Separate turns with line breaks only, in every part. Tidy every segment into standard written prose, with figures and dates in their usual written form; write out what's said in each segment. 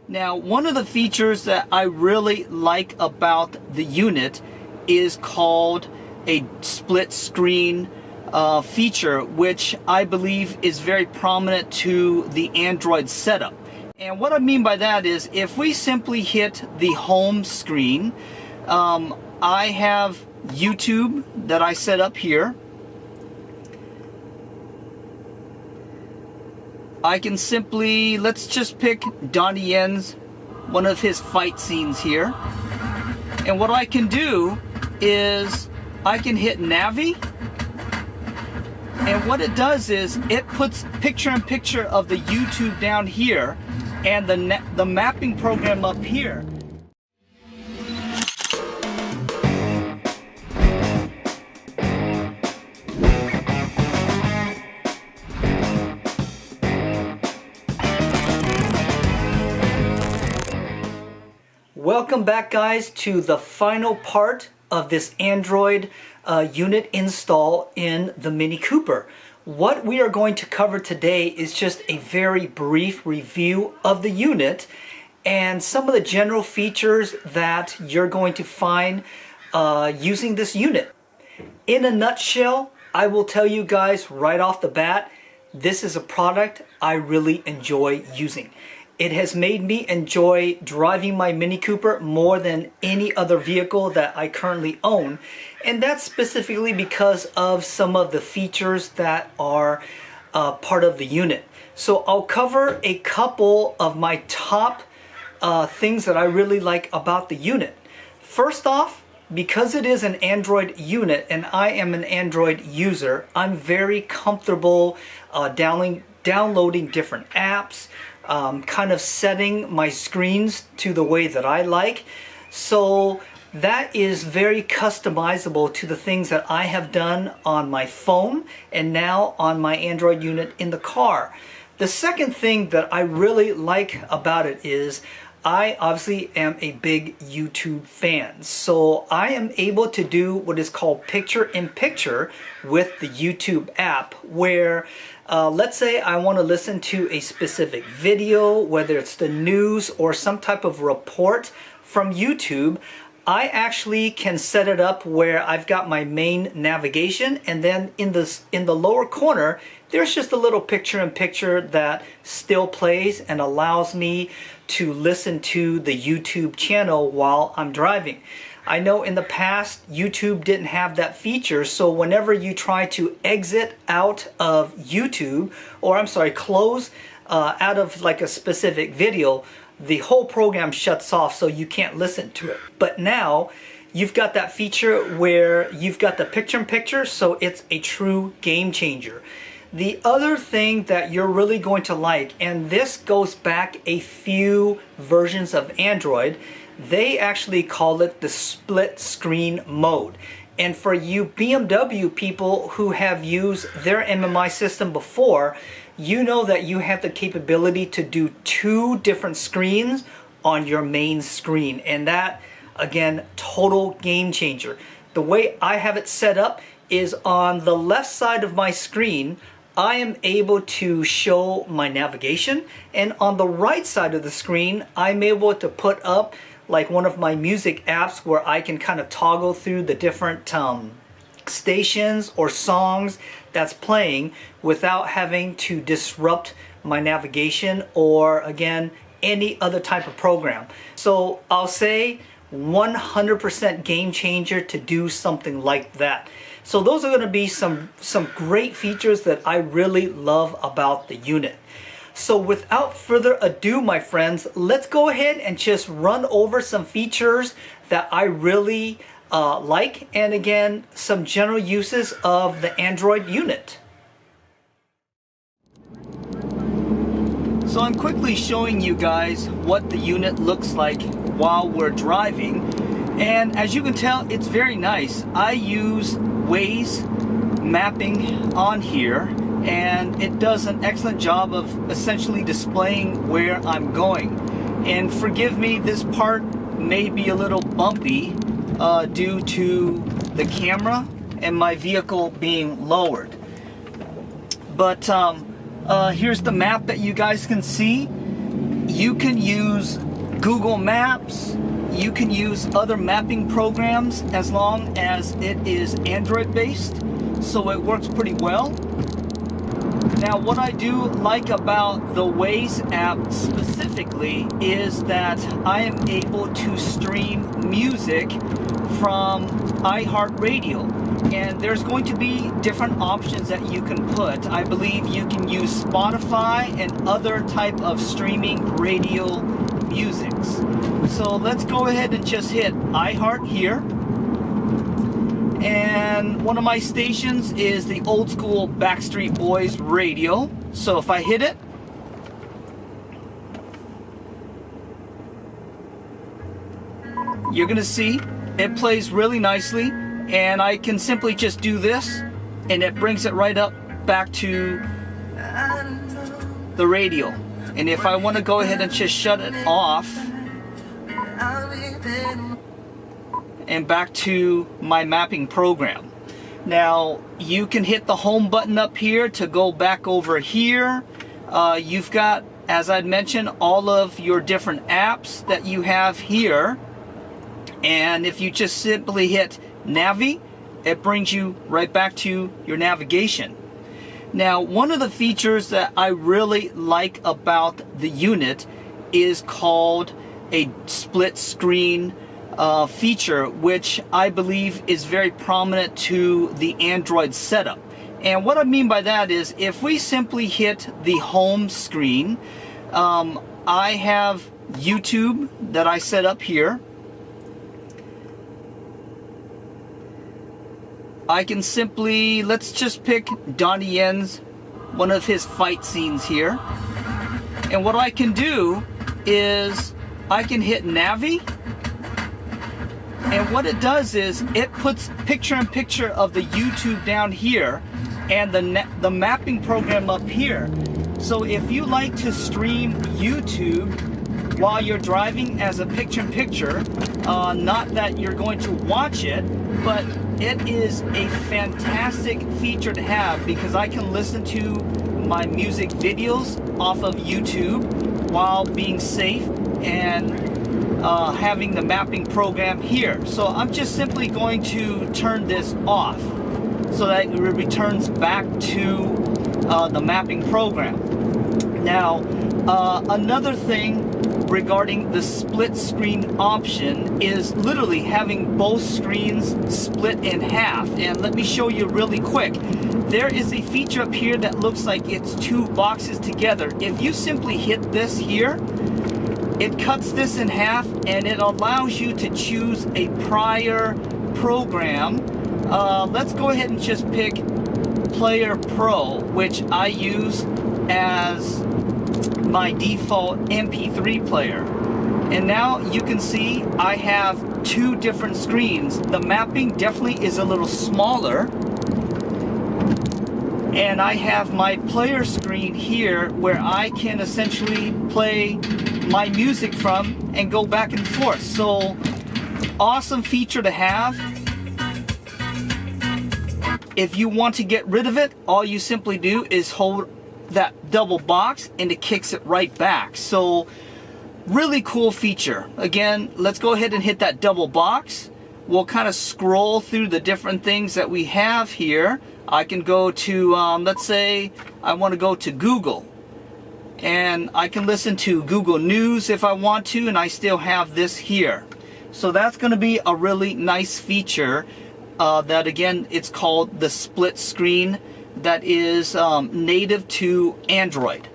Now, one of the features that I really like about the unit is called a split screen feature, which I believe is very prominent to the Android setup. And what I mean by that is if we simply hit the home screen, I have YouTube that I set up here. I can simply, let's just pick Donnie Yen's, one of his fight scenes here. And what I can do is I can hit Navi. And what it does is it puts picture-in-picture of the YouTube down here and the mapping program up here. Welcome back, guys, to the final part of this Android unit install in the Mini Cooper. What we are going to cover today is just a very brief review of the unit and some of the general features that you're going to find using this unit. In a nutshell, I will tell you guys right off the bat, this is a product I really enjoy using. It has made me enjoy driving my Mini Cooper more than any other vehicle that I currently own. And that's specifically because of some of the features that are part of the unit. So I'll cover a couple of my top things that I really like about the unit. First off, because it is an Android unit and I am an Android user, I'm very comfortable downloading different apps, kind of setting my screens to the way that I like. So that is very customizable to the things that I have done on my phone and now on my Android unit in the car. The second thing that I really like about it is I obviously am a big YouTube fan. So I am able to do what is called picture-in-picture with the YouTube app, where let's say I want to listen to a specific video, whether it's the news or some type of report from YouTube. I actually can set it up where I've got my main navigation, and then in the lower corner there's just a little picture-in-picture that still plays and allows me to listen to the YouTube channel while I'm driving. I know in the past YouTube didn't have that feature, so whenever you try to exit out of YouTube, or I'm sorry, close out of like a specific video, the whole program shuts off so you can't listen to it. But now you've got that feature where you've got the picture-in-picture, so it's a true game changer. The other thing that you're really going to like, and this goes back a few versions of Android, they actually call it the split screen mode. And for you BMW people who have used their MMI system before, you know that you have the capability to do two different screens on your main screen. And that, again, total game changer. The way I have it set up is on the left side of my screen, I am able to show my navigation, and on the right side of the screen, I'm able to put up like one of my music apps where I can kind of toggle through the different stations or songs that's playing without having to disrupt my navigation or, again, any other type of program. So I'll say 100% game changer to do something like that. So those are going to be some great features that I really love about the unit. So without further ado, my friends, let's go ahead and just run over some features that I really like, and again, some general uses of the Android unit. So I'm quickly showing you guys what the unit looks like while we're driving, and as you can tell, it's very nice. I use Waze mapping on here, and it does an excellent job of essentially displaying where I'm going. And forgive me, this part may be a little bumpy due to the camera and my vehicle being lowered. But here's the map that you guys can see. you can use Google Maps, you can use other mapping programs as long as it is Android based, so it works pretty well. Now what I do like about the Waze app specifically is that I am able to stream music from iHeartRadio, and there's going to be different options that you can put. I believe you can use Spotify and other type of streaming radio musics. So let's go ahead and just hit iHeart here. And one of my stations is the old school Backstreet Boys radio. So if I hit it, you're gonna see it plays really nicely, and I can simply just do this and it brings it right up back to the radio. And if I want to go ahead and just shut it off and back to my mapping program. Now you can hit the home button up here to go back over here. You've got, as I'd mentioned, all of your different apps that you have here. And if you just simply hit Navi, it brings you right back to your navigation. Now, one of the features that I really like about the unit is called a split screen feature, which I believe is very prominent to the Android setup. And what I mean by that is if we simply hit the home screen, I have YouTube that I set up here. I can simply, let's just pick Donnie Yen's, one of his fight scenes here. And what I can do is I can hit Navi, and what it does is it puts picture-in-picture of the YouTube down here and the mapping program up here. So if you like to stream YouTube while you're driving as a picture-in-picture, not that you're going to watch it, but it is a fantastic feature to have because I can listen to my music videos off of YouTube while being safe and having the mapping program here. So I'm just simply going to turn this off so that it returns back to the mapping program. Now, another thing regarding the split screen option is literally having both screens split in half. And let me show you really quick. There is a feature up here that looks like it's two boxes together. If you simply hit this here, it cuts this in half and it allows you to choose a prior program. Let's go ahead and just pick Player Pro, which I use as my default MP3 player. And now you can see I have two different screens. The mapping definitely is a little smaller, and I have my player screen here where I can essentially play my music from and go back and forth. So awesome feature to have. If you want to get rid of it, all you simply do is hold that double box and it kicks it right back. So really cool feature. Again, let's go ahead and hit that double box. We'll kind of scroll through the different things that we have here. I can go to, let's say I want to go to Google, and I can listen to Google News if I want to, and I still have this here. So that's going to be a really nice feature that, again, it's called the split screen, that is native to Android.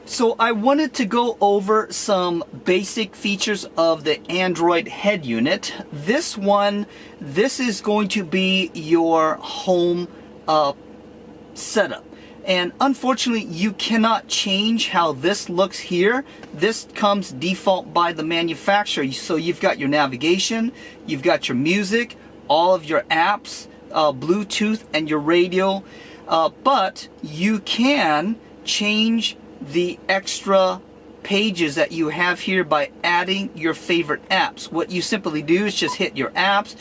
So I wanted to go over some basic features of the Android head unit. This is going to be your home setup. And unfortunately, you cannot change how this looks here. This comes default by the manufacturer. So you've got your navigation, you've got your music, all of your apps, Bluetooth, and your radio. But you can change the extra pages that you have here by adding your favorite apps. What you simply do is just hit your apps.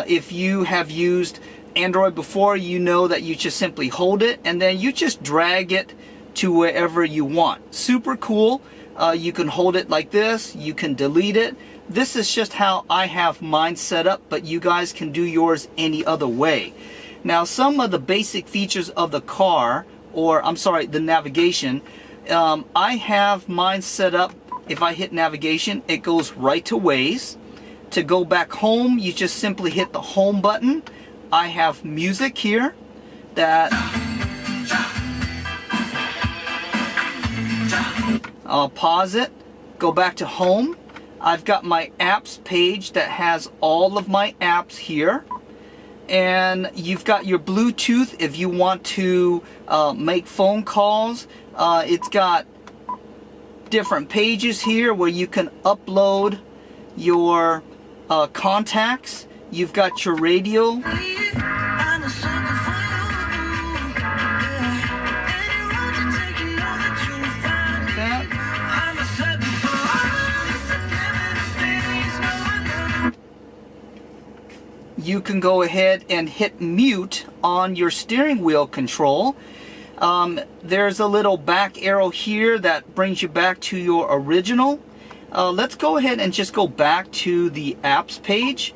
If you have used Android before, you know that you just simply hold it and then you just drag it to wherever you want. Super cool. You can hold it like this, you can delete it. This is just how I have mine set up, but you guys can do yours any other way. Now, some of the basic features of the car, or I'm sorry, the navigation, I have mine set up. If I hit navigation, it goes right to Waze. To go back home, you just simply hit the home button. I have music here that I'll pause it, go back to home. I've got my apps page that has all of my apps here. And you've got your Bluetooth if you want to make phone calls. It's got different pages here where you can upload your contacts. You've got your radio. You can go ahead and hit mute on your steering wheel control. There's a little back arrow here that brings you back to your original. Let's go ahead and just go back to the apps page.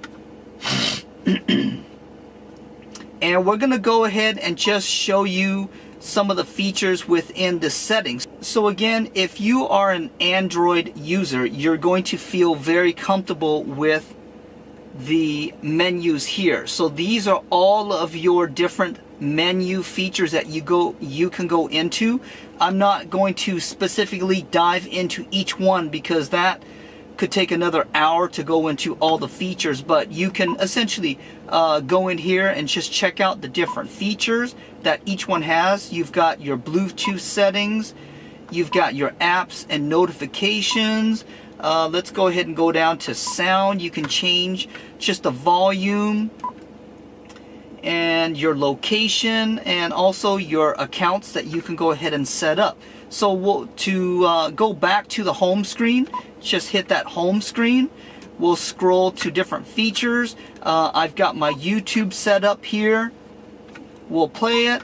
And we're gonna go ahead and just show you some of the features within the settings. So again, if you are an Android user, you're going to feel very comfortable with the menus here. So these are all of your different menu features that you can go into. I'm not going to specifically dive into each one because that could take another hour to go into all the features, but you can essentially go in here and just check out the different features that each one has. You've got your Bluetooth settings, you've got your apps and notifications. Let's go ahead and go down to sound. You can change just the volume and your location and also your accounts that you can go ahead and set up. So to go back to the home screen, just hit that home screen. We'll scroll to different features. I've got my YouTube set up here. We'll play it.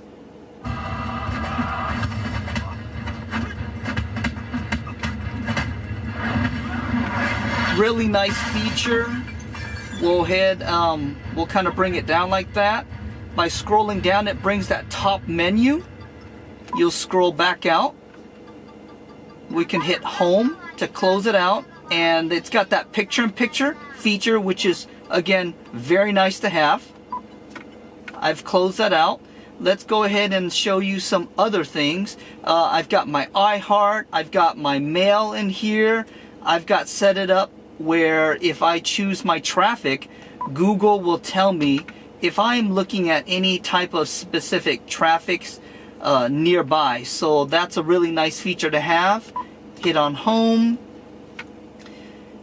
Really nice feature. We'll we'll kind of bring it down like that. By scrolling down, it brings that top menu. You'll scroll back out. We can hit home to close it out, and it's got that picture-in-picture feature, which is again very nice to have. I've closed that out. Let's go ahead and show you some other things. I've got my iHeart, I've got my mail in here. I've got set it up where if I choose my traffic, Google will tell me if I'm looking at any type of specific traffics nearby. So that's a really nice feature to have. Hit on home.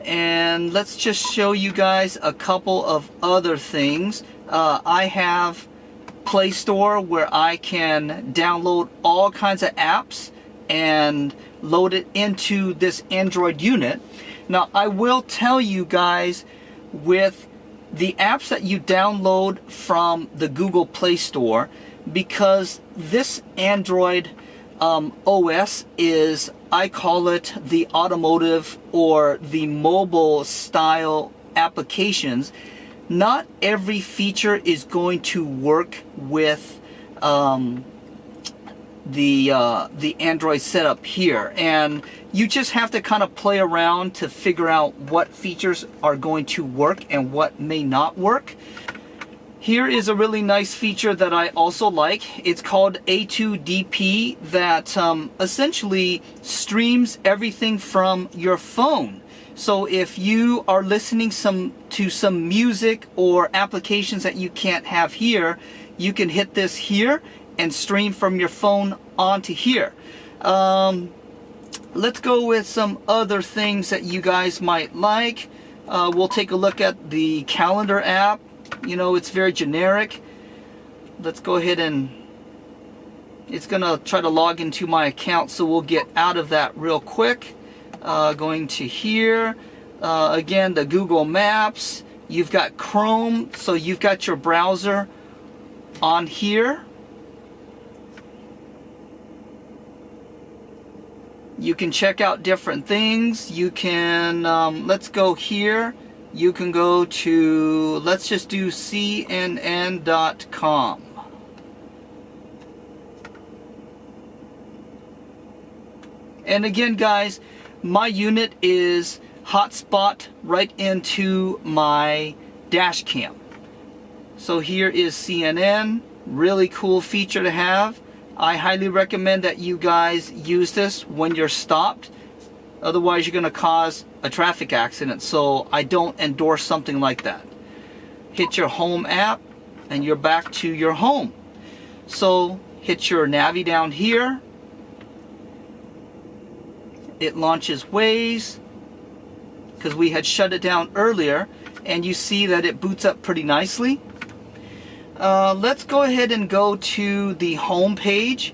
And let's just show you guys a couple of other things. I have Play Store where I can download all kinds of apps and load it into this Android unit. Now, I will tell you guys, with the apps that you download from the Google Play Store, because this Android OS is, I call it the automotive or the mobile style applications, not every feature is going to work with the Android setup here, and you just have to kind of play around to figure out what features are going to work and what may not work. Here is a really nice feature that I also like. It's called A2DP, that essentially streams everything from your phone. So if you are listening to some music or applications that you can't have here, you can hit this here and stream from your phone onto here. Let's go with some other things that you guys might like. We'll take a look at the calendar app. You know, it's very generic. Let's go ahead and it's gonna try to log into my account, so we'll get out of that real quick. Going to here, again, the Google Maps. You've got Chrome, so you've got your browser on here. You can check out different things. You can, let's go here. You can go to, let's just do cnn.com. And again, guys, my unit is hotspot right into my dash cam. So here is CNN, really cool feature to have. I highly recommend that you guys use this when you're stopped. Otherwise, you're going to cause a traffic accident. So I don't endorse something like that. Hit your home app and you're back to your home. So hit your Navi down here. It launches Waze because we had shut it down earlier, and you see that it boots up pretty nicely. Let's go ahead and go to the home page.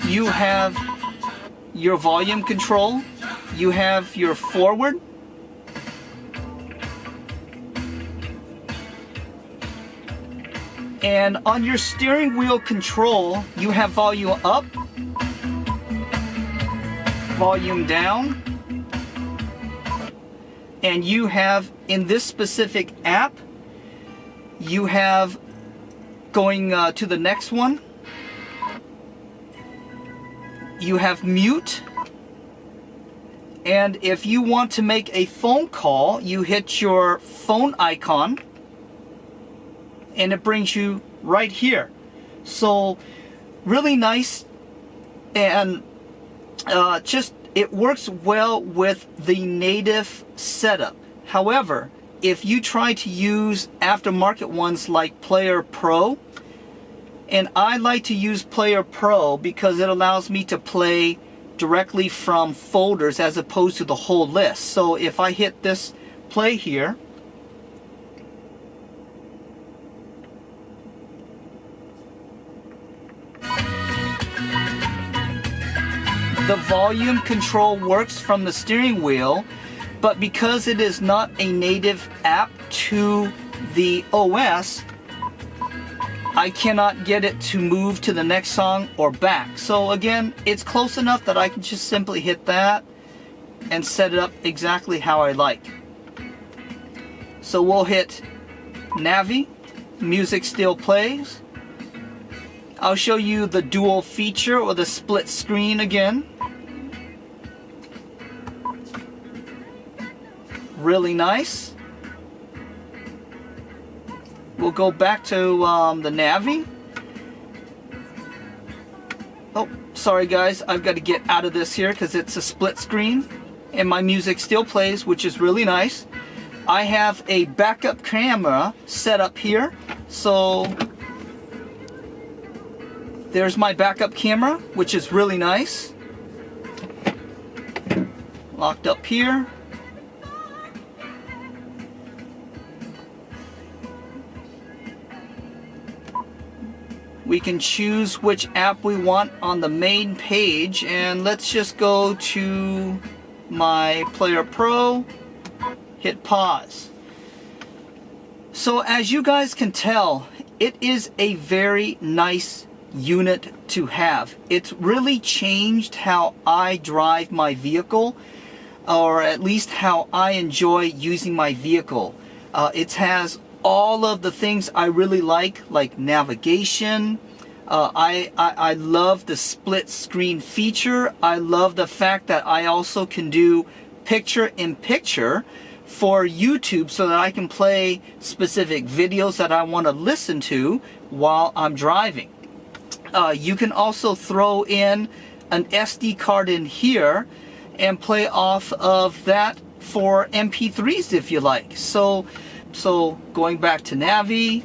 You have your volume control. You have your forward. And on your steering wheel control, you have volume up, volume down, and you have, in this specific app, you have going to the next one, you have mute, and if you want to make a phone call, you hit your phone icon, and it brings you right here. So really nice, and just it works well with the native setup. However, if you try to use aftermarket ones like Player Pro, and I like to use Player Pro because it allows me to play directly from folders as opposed to the whole list. So if I hit this play here, the volume control works from the steering wheel, but because it is not a native app to the OS, I cannot get it to move to the next song or back. So again, it's close enough that I can just simply hit that and set it up exactly how I like. So we'll hit Navi, music still plays. I'll show you the dual feature or the split screen again. Really nice. We'll go back to the Navi. Oh, sorry guys, I've got to get out of this here because it's a split screen and my music still plays, which is really nice. I have a backup camera set up here, so there's my backup camera, which is really nice. Locked up here. We can choose which app we want on the main page, and let's just go to my Player Pro, hit pause. So as you guys can tell, it is a very nice unit to have. It's really changed how I drive my vehicle, or at least how I enjoy using my vehicle. It has all of the things I really like navigation. I love the split screen feature. I love the fact that I also can do picture-in-picture for YouTube so that I can play specific videos that I want to listen to while I'm driving. You can also throw in an SD card in here and play off of that for MP3s if you like. So going back to Navi,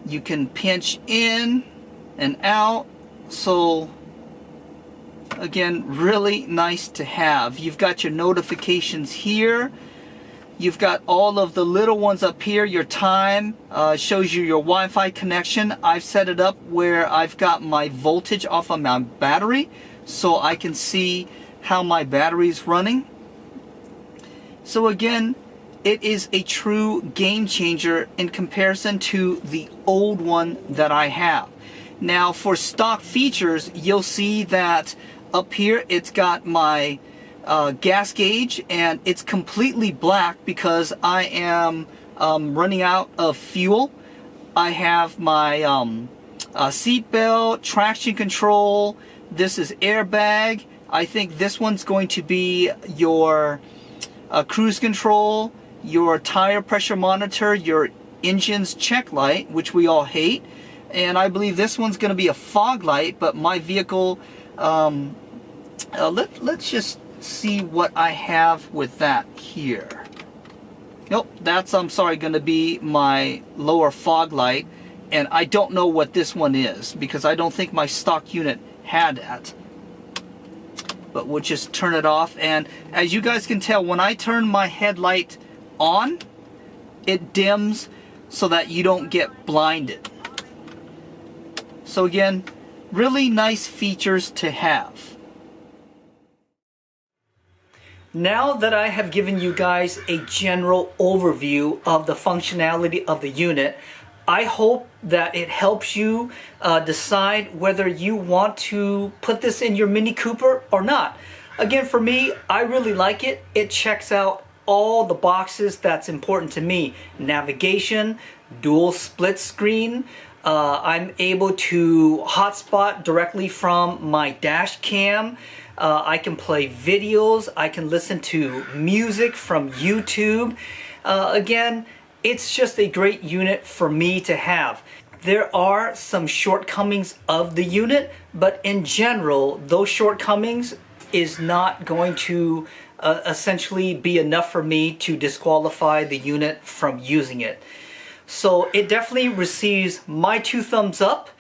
you can pinch in and out. So again, really nice to have. You've got your notifications here. You've got all of the little ones up here. Your time shows you your Wi-Fi connection. I've set it up where I've got my voltage off of my battery so I can see how my battery is running. So again, it is a true game changer in comparison to the old one that I have. Now for stock features, you'll see that up here it's got my gas gauge, and it's completely black because I am running out of fuel. I have my seat belt, traction control, this is airbag. I think this one's going to be your cruise control, your tire pressure monitor, your engine's check light, which we all hate, and I believe this one's going to be a fog light, but my vehicle, let's just see what I have with that here. Nope, that's, I'm sorry, going to be my lower fog light, and I don't know what this one is because I don't think my stock unit had that. But we'll just turn it off, and as you guys can tell, when I turn my headlight on, it dims so that you don't get blinded. So again, really nice features to have. Now that I have given you guys a general overview of the functionality of the unit, I hope that it helps you decide whether you want to put this in your Mini Cooper or not. Again, for me, I really like it. It checks out all the boxes that's important to me. Navigation, dual split screen. I'm able to hotspot directly from my dash cam. I can play videos. I can listen to music from YouTube. Again, it's just a great unit for me to have. There are some shortcomings of the unit, but in general, those shortcomings is not going to essentially be enough for me to disqualify the unit from using it. So it definitely receives my 2 thumbs up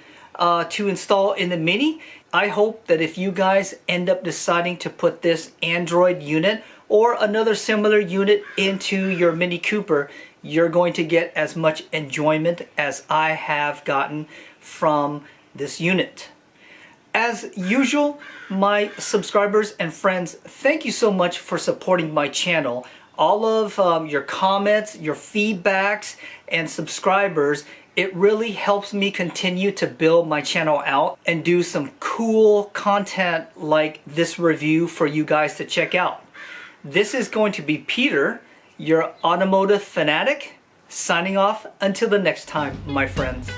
to install in the Mini. I hope that if you guys end up deciding to put this Android unit or another similar unit into your Mini Cooper, you're going to get as much enjoyment as I have gotten from this unit. As usual, my subscribers and friends, thank you so much for supporting my channel. All of your comments, your feedbacks, and subscribers, it really helps me continue to build my channel out and do some cool content like this review for you guys to check out. This is going to be Peter, your automotive fanatic, signing off until the next time, my friends.